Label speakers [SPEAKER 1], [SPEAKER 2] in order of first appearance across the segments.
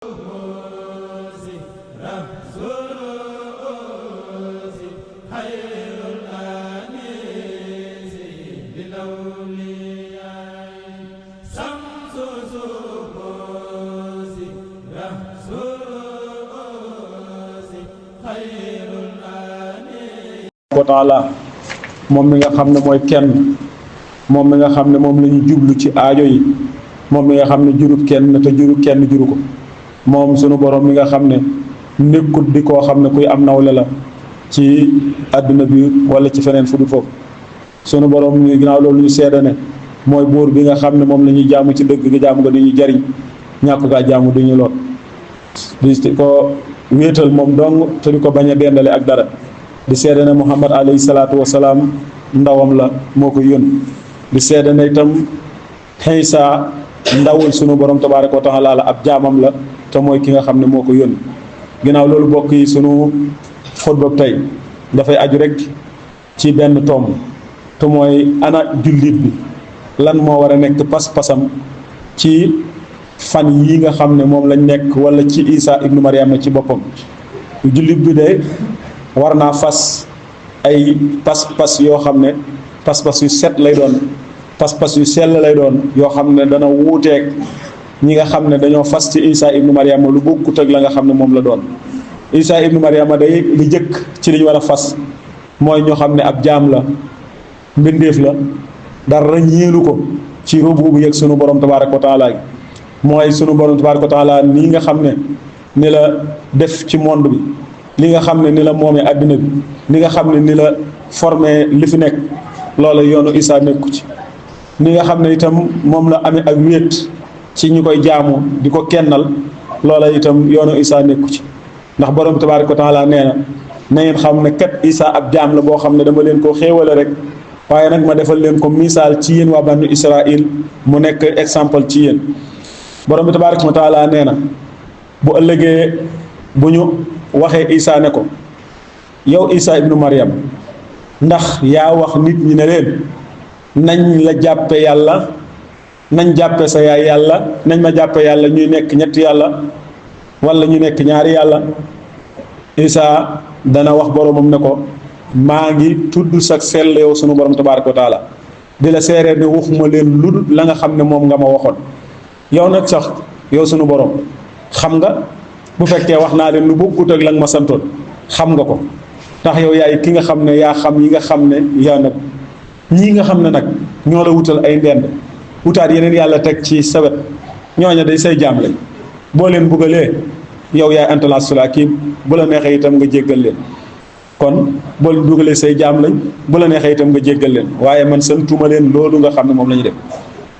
[SPEAKER 1] wa taala moom mi nga xam ne mooy kenn, moom mi nga xam ne moom la ñu jublu ci aajo yi, moom mi nga xam ne jurut kenn te juru kenn juru ko, moom sunu borom mi nga xam ne nekkut di koo xam ne kuy am nawle la ci àdduna bi wala ci feneen fu dul foofu. sunu borom mi ginnaaw loolu ñu seede ne mooy buur bi nga xam ne moom la ñuy jaamu ci dëgg gi jaamu ko di ñu jariñ, ñàkk gaa jaamu du ñu lor, di ko wéetal moom dong te di ko bañ a dendale ak dara. di seede ne Muhammad alayhi salaatu wasalaam ndawam la moo ko yónni. di seede ne itam Iisaa ndawul sunu borom tabaaraka wa taala la ab jaamam la te mooy ki nga xam ne moo ko yónni. ginnaaw loolu bokk yi sunu xutba tey dafay aju rek ci benn tomb te mooy ana jullit bi lan moo war a nekk pas-pasam ci fan yi nga xam ne moom lañ nekk wala ci Isaa ibnu Maryam ci boppam. jullit bi de war naa fas ay pas-pas yoo xam ne pas-pas yu set lay doon, pas-pas yu sell lay doon yoo xam ne dana wuuteeg ñi nga xam ne dañoo fas ci Isaa ibnu Maryam lu bokkut ak la nga xam ne moom la doon. Isaa ibnu Maryam day li jëkk ci li ñu war a fas mooy ñoo xam ne ab jaam la, mbindeef la, dara ñeelu ko ci rubu bu yëg sunu borom tabaaraka wa taala mooy sunu borom tabaaraka wa taala nii nga xam ne ni la def ci monde bi, li nga xam ne ni la moomee àddina bi, ni nga xam ne ni la formé li fi nekk, loola yoonu Isaa nekku ci. ni nga xam ne itam moom la amee ak wéet ci ñu koy jaamu di ko kennal, loola itam yoonu Isaa nekku ci. ndax borom tabaaraka wa taala nee na ngeen xam ne kat Isaa ab jaam la boo xam ne dama leen koo xéewale rek, waaye nag ma defal leen ko misaal ci yéen waa banu Israël mu nekk exemple ci yéen. borom bi tabaaraka wa taala nee na bu ëllëgee bu ñu waxee Isaa ne ko yow Isaa ibnu Maryam ndax yaa wax nit ñi ne leen nañ la jàppe yàlla, nañ jàppe sa yaay yàlla, nañ ma jàppe yàlla ñuy nekk ñetti yàlla wala ñu nekk ñaari yàlla. Isaa dana wax boromam ne ko maa ngi tudd sa sell yow sunu borom tabaaraka wa taala di la seereer ne waxuma leen lu la nga xam ne moom nga ma waxoon. yow nag sax yow sunu borom xam nga bu fekkee wax naa leen lu bokkut ak la nga ma santoon xam nga ko, ndax yow yaay ki nga xam ne yaa xam yi nga xam ne yaa nag ñii nga xam ne nag ñoo la wutal ay ndend wutaat yeneen yàlla teg ci sawet, ñooña day say jaam lañ. boo leen buggalee yow yaay antalas sula kii bu la neexee itam nga jéggal leen. kon boo leen buggalee say jaam lañ, bu la neexee itam nga jéggal leen, waaye man santuma leen loolu nga xam ne moom la ñu def.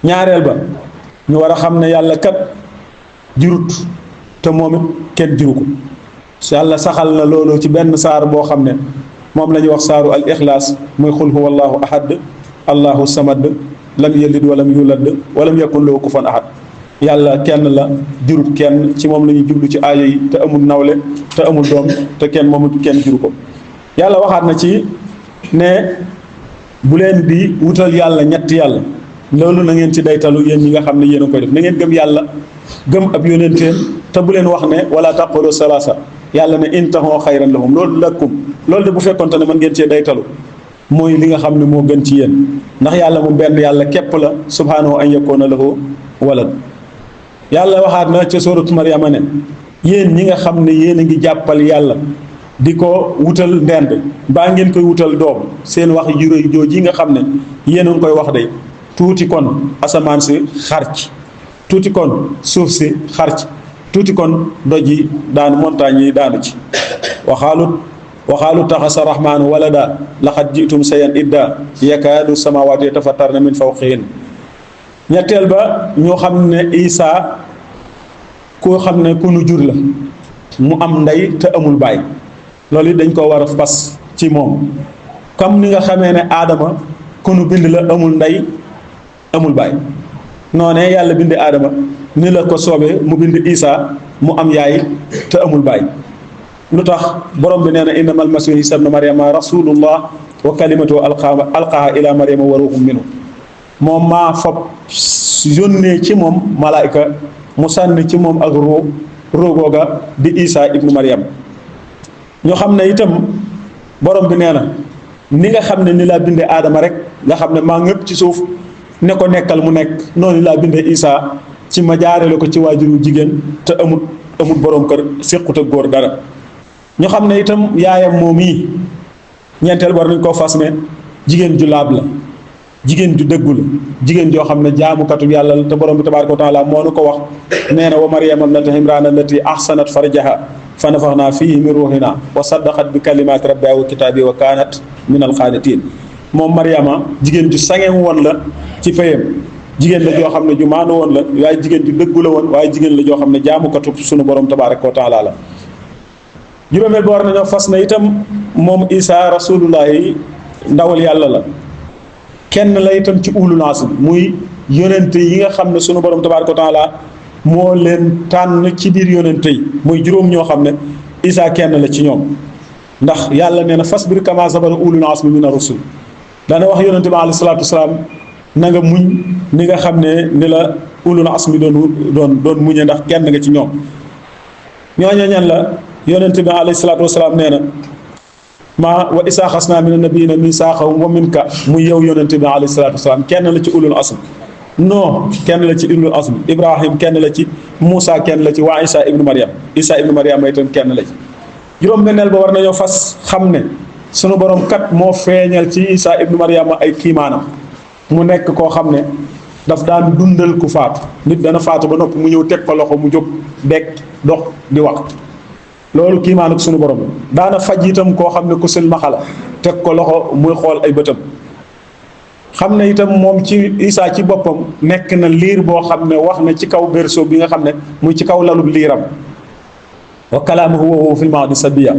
[SPEAKER 1] ñaareel ba ñu war a xam ne yàlla kat jurut te moom it kenn juru ko. yàlla saxal na loolu ci benn saar boo xam ne moom la ñuy wax saaru al ixlaas muy xul huwa allahu ahad allahu samad lam yalid walam yulad walam yakun lahu kufuwan ahad. yàlla kenn la, jurut kenn, ci moom la ñuy jublu ci aajo yi te amul nawle te amul doom te kenn moomut kenn juru ko. yàlla waxaat na ci ne bu leen di wutal yàlla ñetti yàlla, loolu na ngeen ci daytalu yéen ñi nga xam ne yéen a koy def. na ngeen gëm yàlla, gëm ab yónenteem, te bu leen wax ne wala taqulu salaasa, yàlla ne intahu xayran lahum loolu lakum, loolu de bu fekkonte ne mën ngeen cee daytalu mooy li nga xam ne moo gën ci yéen. ndax yàlla mu benn yàlla képp la, subhaanahu an yakuna lahu walad. yàlla waxaat na ca suuratu Maryama ne yéen ñi nga xam ne yéen a ngi jàppal yàlla di ko wutal ndend baa ngeen koy wutal doom, seen wax yu rëy jooji nga xam ne yéen a ngi koy wax de tuuti kon asamaan si xarc, tuuti kon suuf si xarc, tuuti kon doj yi daanu, montagne yi daanu ci. waxaalu taxasa rahmaanu walada laqad jitum sayan idda yakaadu samawaatu yatafattarna min fawqihin. ñetteel ba ñoo xam ne Isaa koo xam ne ku nu jur la, mu am ndey te amul baay, loolu it dañ ko war a fas ci moom. comme ni nga xamee ne Aadama ku nu bind la, amul ndey amul baay, noonee yàlla bind Aadama ni la ko soobee mu bind Isaa mu am yaay te amul baay. lu tax borom bi nee na innamal masiihu Iisaa ibnu Maryama rasulullah wa kalimatuhu alqaaha ila Maryama wa ruuhun minhu. moom maa fab yónnee ci moom malaayka mu sànni ci moom ak ruu roogooga di Isa ibnu Maryam. ñu xam ne itam borom bi nee na ni nga xam ne ni laa bindee aadama rek nga xam ne maa ngëpp ci suuf ne ko nekkal mu nekk, noonu laa bindee Isa ci ma jaarale ko ci waajuru jigéen te amut borom kër, séqut ak góor dara. ñu xam ne itam yaayam moom yi ñeenteel war nañ koo fas ne jigéen ju laab la, jigéen ju dëggu la, jigéen joo xam ne jaamukatu yàlla la te borom bi tabaaraka wa taala moo nu ko wax nee na wa Maryama ibnata Imraan allati ahsanat farjaha fa nafaxnaa fiihi min ruuhinaa wa saddaqat bi kalimaati rabbihaa wa kitaabihi wa kaanat min alqaanitiin. moom Maryama jigéen ju sangeem woon la ci payam, jigéen la joo xam ne ju maanu woon la, waaye jigéen ju dëggu la woon, waaye jigéen la joo xam ne jaamukatu sunu borom tabaaraka wa taala la. juróomeel ba war nañoo fas na itam moom Isa rasulullahi ndawal yàlla la, kenn la itam ci ulul azmi muy yonente yi nga xam ne sunu borom tabaaraka wa taala moo leen tànn ci biir yonente yi, muy juróom ñoo xam ne Isa kenn la ci ñoom. ndax yàlla nee na fasbir kama sabara ulul azmi mina rusul, dana wax yonente bi alayhi salaatu wasalaam na nga muñ ni nga xam ne ni la ulul azmi doon muñe, ndax kenn nga ci ñoom. ñooñu ñan la yonente bi alayhi salaatu wasalaam nee na wa isaa xasnaa mina nabiyyiina miisaaqahum wa minka, muy yow yonente bi alayhi salaatu wasalaam kenn la ci ulul azmi. non kenn la ci ulul azmi, Ibrahim kenn la ci, Moussa kenn la ci, waa Isa ibnu Maryam itam kenn la ci. juróom-benneel ba war nañoo fas xam ne sunu borom kat moo feeñal ci Isa ibnu Maryam ay kiimaanam, mu nekk koo xam ne daf daan dundal ku faatu. nit dana faatu ba noppi mu ñëw teg ko loxo mu jóg dekk dox di wax, loolu kiimaan ak sunu borom. daana faj itam koo xam ne ku silmaxa la, teg ko loxo muy xool ay bëtam. xam ne itam moom ci Isa ci boppam nekk na liir boo xam ne wax na ci kaw berceau bi nga xam ne muy ci kaw lalub liiram, wa kalaamuhu wa huwa fil mahdi sabiyya.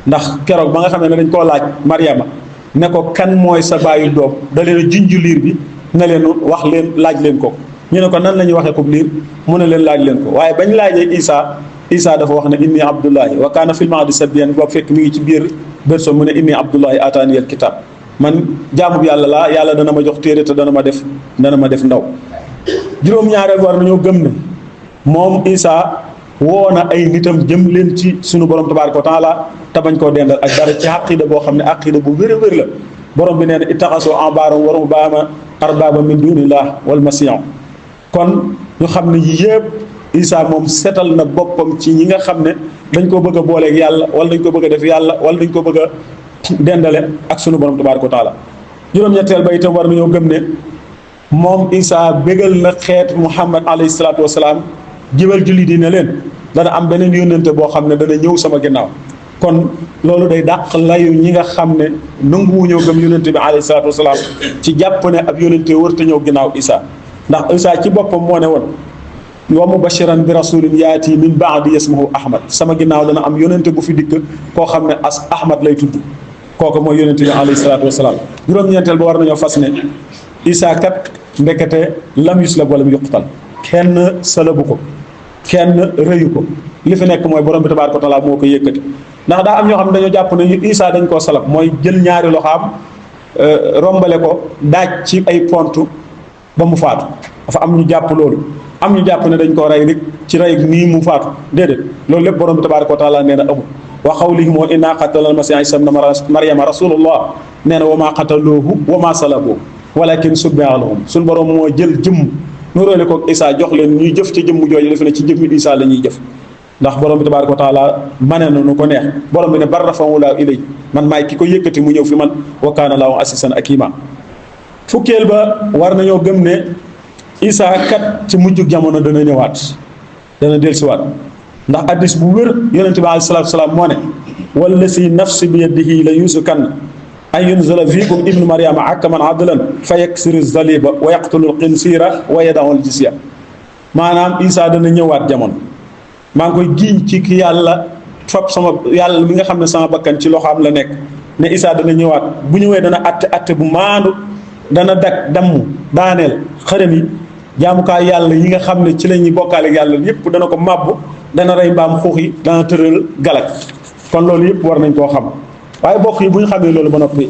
[SPEAKER 1] ndax keroog ba nga xam ne dañ koo laaj Maryama ne ko kan mooy sa baayu doom, da leen a junj liir bi ne leen wax leen laaj leen ko. ñu ne ko nan la ñuy waxee ko liir, mu ne leen laaj leen ko. waaye bañ laajee Isa dafa wax ne inni abdullahi wa kaana fil mahdi sabiyyan, boobu fekk mi ngi ci biir berceau mu ne inni abdullahi ataaniyal kitaab, man jaamub yàlla laa, yàlla dana ma jox téere te dana ma def ndaw. juróom-ñaareel war nañoo gëm ne moom Isa woo na ay nitam jëm leen ci sunu borom tabaaraka wa taala te bañ koo dendal ak dara ci aqida boo xam ne aqida bu wér a wér la. borom bi nee na ittaxasoo ahbaaram wa ruhbaana arbaaba min duunillah wal masiih. kon ñu xam ne yëpp Isa moom setal na boppam ci ñi nga xam ne dañ ko bëgg a booleeg yàlla, wala dañ ko bëgg a def yàlla, wala dañ ko bëgg a dendale ak sunu borom tabaaraka wa taala. juróom-ñetteel ba itam war nañoo gëm ne moom Isa bégal na xeet Muhammad alayhi salaatu wasalaam, jibal julli di ne leen dana am beneen yónnente boo xam ne dana ñëw sama ginnaaw. kon loolu day dàq layu ñi nga xam ne nanguwuñoo gëm yónnente bi alayhi salaatu wasalaam ci jàpp ne ab yónnente wërta ñëw ginnaaw Isa. ndax Isa ci boppam moo ne woon wa mubashiran bi rasulin yaati min baadi ismuhu Ahmad, sama ginnaaw dana am yónnente bu fi dikk koo xam ne Ahmad lay tudd, kooku mooy yónnente bi alayhi salaatu wasalaam. juróom-ñeenteel ba war nañoo fas ne Isa kat ndekete lam yuslab walam yuqtal, kenn salabu ko, kenn rëyu ko. li fi nekk mooy borom bi tabaaraka wa taala moo ko yëkkati. ndax daa am ñoo xam ne dañoo jàpp ne Isa dañ koo salab, mooy jël ñaari loxaam rombale ko daaj ci ay pont ba mu faatu. dafa am ñu jàpp loolu, am ñu jàpp ne dañ koo rey rek ci rey nii mu faatu. déedéet, loolu lépp borom bi tabaaraka wa taala nee na amul. wa qawlihim innaa qatalna al-masiiha Iisaa ibna Maryama rasuulullah, nee na wa maa qataluuhu wa maa salabuuhu walaakin shubbiha lahum. suñu borom moo jël jëmm nuróole ko Isa jox leen ñuy jëf ci jëmm jooju, defe ne ci jëmmi Isa la ñuy jëf. ndax borom bi tabaaraka wa taala mane na nu ko neex. borom bi ne bal rafa'ahu llaahu ilayhi, man maay ki ko yëkkati mu ñëw fi man, wa kaana llaahu azizan hakiima. fukkeel ba war nañoo gëm ne Isa kat ci mujjug jamono dana ñëwaat, dana dellusiwaat. ndax addis bu wér yonent bi alayhi salaatu wa salaam moo ne wallazi nafsi bi yadihi la yuusikanna an yunzala fiikum ibnu Maryama hakaman adlan fa yaksiru zaliba wa yaqtulu l-xinsiira wa yada'u l-jizya. maanaam Isa dana ñëwaat jamono. maa ngi koy giiñ ci ki yàlla fab yàlla mi nga xam ne sama bakkan ci loxoom la nekk, ne Isa dana ñëwaat. bu ñëwee dana atte bu maandu, dana damm daaneel xërëm yi, jaamukaay yàlla yi nga xam ne ci la ñuy bokkaale yàlla yépp dana ko màbb, dana rey mbaam xuux yi, dana tëral galak. kon loolu yëpp war nañ koo xam. waaye bokk yi bu ñu xamee loolu ba noppi,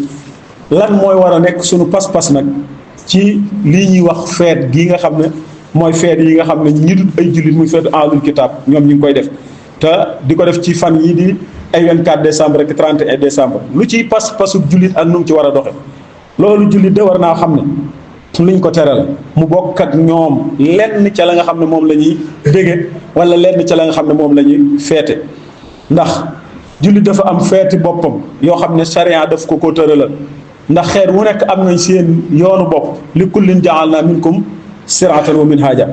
[SPEAKER 1] lan mooy war a nekk suñu pas-pas nag ci lii ñuy wax feet gii nga xam ne mooy feet yi nga xam ne ñi dul ay jullit muy feetu ahlul kitaab ñoom ñu ngi koy def te di ko def ci fan yii di ay 24 décembre ak 31 décembre lu ciy pasu jullit ak nu mu ci war a doxe loolu jullit de war naa xam ne luñ ko teral mu bokk ak ñoom lenn ca la nga xam ne moom la ñuy bége wala lenn ca la nga xam ne moom la ñuy feete ndax jullit dafa am feeti boppam yoo xam ne charia daf ko tëralal ndax xeet wu nekk am nañ seen yoonu bopp li kullin ja'alna minkum siratan wa minhaja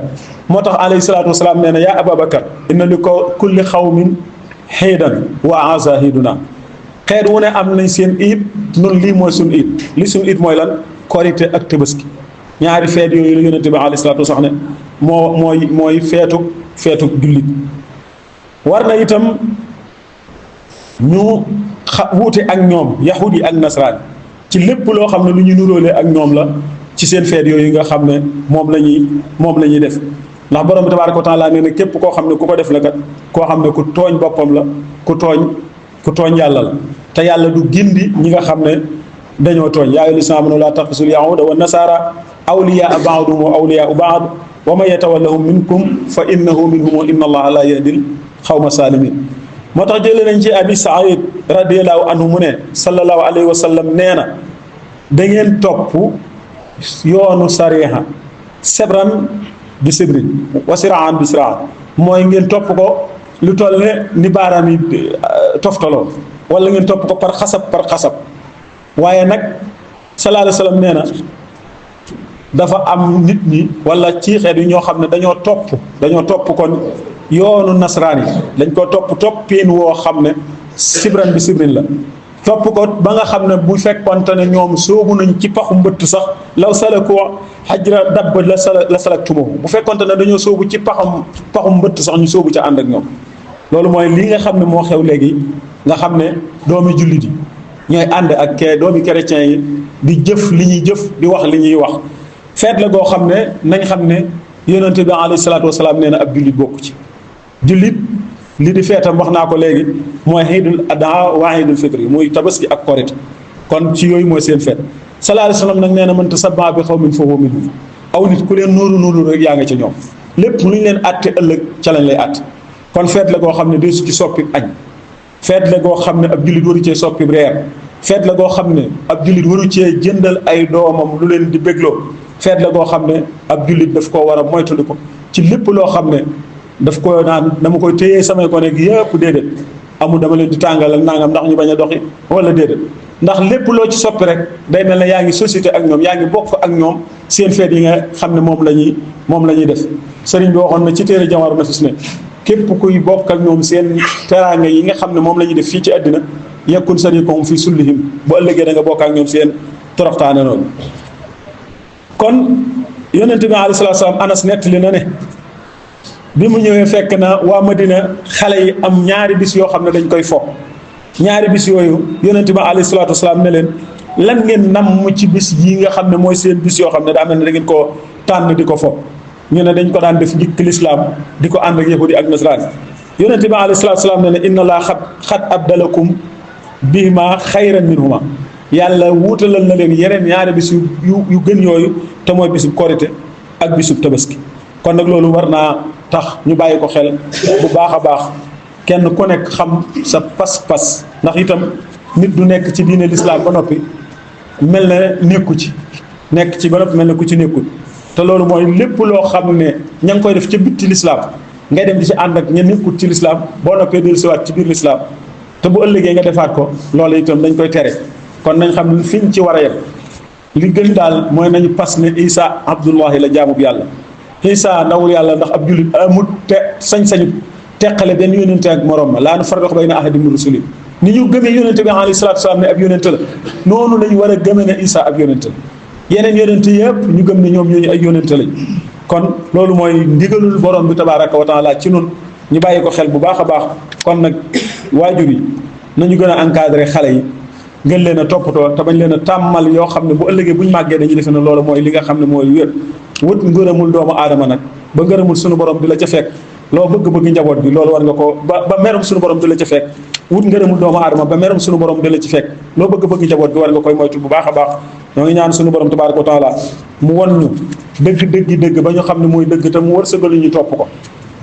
[SPEAKER 1] moo tax alayhi salaatu wasalaam nee na yaa Ababakar inna li ko kulli xawmin xiidan wa azahiduna xeet wu ne am nañ seen iid nun lii mooy suñu iid li suñu iid mooy lan korite ak tabaski ñaari feet yooyu la yonente bi alayhi salaatu wasalaam ne mooy feetu jullit war na itam ñu wuute ak ñoom yahud yi ak nasraan ci lépp loo xam ne lu ñu nuróole ak ñoom la ci seen feet yooyu nga xam ne moom la ñuy def ndax borom bi tabaaraka wa taala nee na képp koo xam ne ku ko def la kat koo xam ne ku tooñ boppam la ku tooñ yàlla la te yàlla du gindi ñi nga xam ne dañoo tooñ yaa ayyuhal laziina aamanu laa tattaxisul yahuuda wa nasaara awliyaa ba'duhum awliyaa ba'd wa man yatawallahum minkum fa innahu minhum wa inna allaha laa yahdil qawma saalimiin moo tax jëlee nañ ci abi saïd radiyallahu anhu mu ne sallallahu alayhi wa sallam nee na da ngeen topp yoonu sariha sebran bi sibrin wa siraan bi siraan mooy ngeen topp ko lu toll ne ni baaraam yi toftaloo wala ngeen topp ko par xasab waaye nag sallallahu alayhi wa sallam nee na dafa am nit ñi wala ci xeet yi ñoo xam ne dañoo topp kon yoonu nasraan yi dañ ko toppiin woo xam ne sibran bi sibrin la topp ko ba nga xam ne bu fekkonte ne ñoom soobu nañ ci paxu mbëtt sax law salaku xajra dabb la salaktumu bu fekkonte ne dañoo soobu ci paxu mbëtt sax ñu soobu ca ànd ak ñoom loolu mooy li nga xam ne moo xew léegi nga xam ne doomi jullit yi ñooy ànd ak doomi chrétiens yi di jëf li ñuy jëf di wax li ñuy wax feet la goo xam ne nañ xam ne yonente bi alayhi salaatu wasalaam nee na ab jullit bokku ci jullit li di feetam wax naa ko léegi mooy iidul adha wa iidul fitri muy tabaski ak korite kon ci yooyu mooy seen feet sallallahu alayhi wa sallam nag nee na man tasabbaha bi qawmin fa huwa minhum aw nit ku leen nóoru rek yaa nga ca ñoom lépp lu ñu leen àtte ëllëg ca lañ lay àtte kon feet la goo xam ne deesu ci soppi añ feet la goo xam ne ab jullit waru cee soppi reer feet la goo xam ne ab jullit waru cee jëndal ay doomam lu leen di bégloo feet la goo xam ne ab jullit daf koo war a moytandi ko ci lépp loo xam ne daf ko naan dama koy téyee samay ko nekk yëpp déedéet amul dama leen di tàngal ak nangam ndax ñu bañ a doxi wala déedéet ndax lépp loo ci soppi rek day mel ne yaa ngi société ak ñoom yaa ngi bokk ak ñoom seen feet yi nga xam ne moom la ñuy def sëriñ bi waxoon na ci téere Jawharu Nafis ne képp kuy bokk ak ñoom seen teraanga yi nga xam ne moom la ñuy def fii ci àddina yakun sariikuhum fii sullihim bu ëllëgee da nga bokk ak ñoom seen toroxtaane noonu kon yonente bi alayhi salaatu salaam Anas nettali na ne bi mu ñëwee fekk na waa Madina xale yi am ñaari bis yoo xam ne dañ koy fo ñaari bis yooyu yonente bi alayhi salaatu wasalaam ne leen lan ngeen namm ci bis yi nga xam ne mooy seen bis yoo xam ne daa mel ne da ngeen koo tànn di ko fo ñu ne dañ ko daan def njëkk lislaam di ko ànd ak yahudi ak nasraan yonente bi alayhi salaatu wasalaam ne inna laa xat abdalakum bihima xayran minhuma yàlla wuutalal na leen yeneen ñaari bis yu gën yooyu te mooy bisub korite ak bisub tabaski kon nag loolu war naa tax ñu bàyyi ko xel bu baax a baax kenn ku nekk xam sa pas-pas ndax itam nit du nekk ci diine lislaam ba noppi mel ne nekku ci nekk ci ba noppi mel ne ku ci nekkul te loolu mooy lépp loo xam ne ña ngi koy def ca bitti lislaam ngay dem di ci ànd ak ña nekkul ci lislaam boo noppee dellusiwaat ci biir lislaam te bu ëllëgee nga defaat ko loolu itam dañ koy tere kon nañ xam ne fiñ ci war a yem li gën daal mooy nañu pas ne Isa Abdullahi la jaamub yàlla Isa ndawul yàlla ndax ab jullit amul sañ-sañu teqale benn yónente ak morom ma laa nufarriqu bayna ahadin min rusuli ni ñu gëmee yónente bi alayhi salaatu salaam ne ab yónente la noonu lañu war a gëmee ne Isa ab yónente la yeneen yónente yëpp ñu gëm ne ñoom ñooñu ay yónente lañ kon loolu mooy ndigalul borom bi tabaaraka wa taala ci nun ñu bàyyi ko xel bu baax a baax kon nag waajur yi nañu gën a encadré xale yi gën leen a toppatoo te bañ leen a tàmmal yoo xam ne bu ëllëgee bu ñu màggee dañuy defe ne loolu mooy li nga xam ne mooy wér wut ngërëmul doomu aadama nag ba ngërëmul suñu borom di la ca fekk loo bëgg-bëgg njaboot bi loolu war nga ko ba merum suñu borom di la ca fekk wut ngërëmul doomu aadama ba merum suñu borom di la ci fekk loo bëgg-bëgg njaboot bi war nga koy moytu bu baax a baax ñoo ngi ñaan suñu borom tabaaraka wa taala mu won ñu dëgg ba ñu xam ne mooy dëgg te mu wërsëgal ñu topp ko.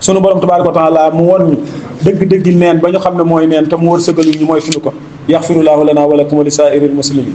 [SPEAKER 1] sunu borom tabaaraka wa taala mu won ñu dëgg neen ba ñu xam ne mooy neen te mu wërsëgal ñu mooy suñu ko. yaxfirullahu lana wa lakum wa li saa'iril muslimin.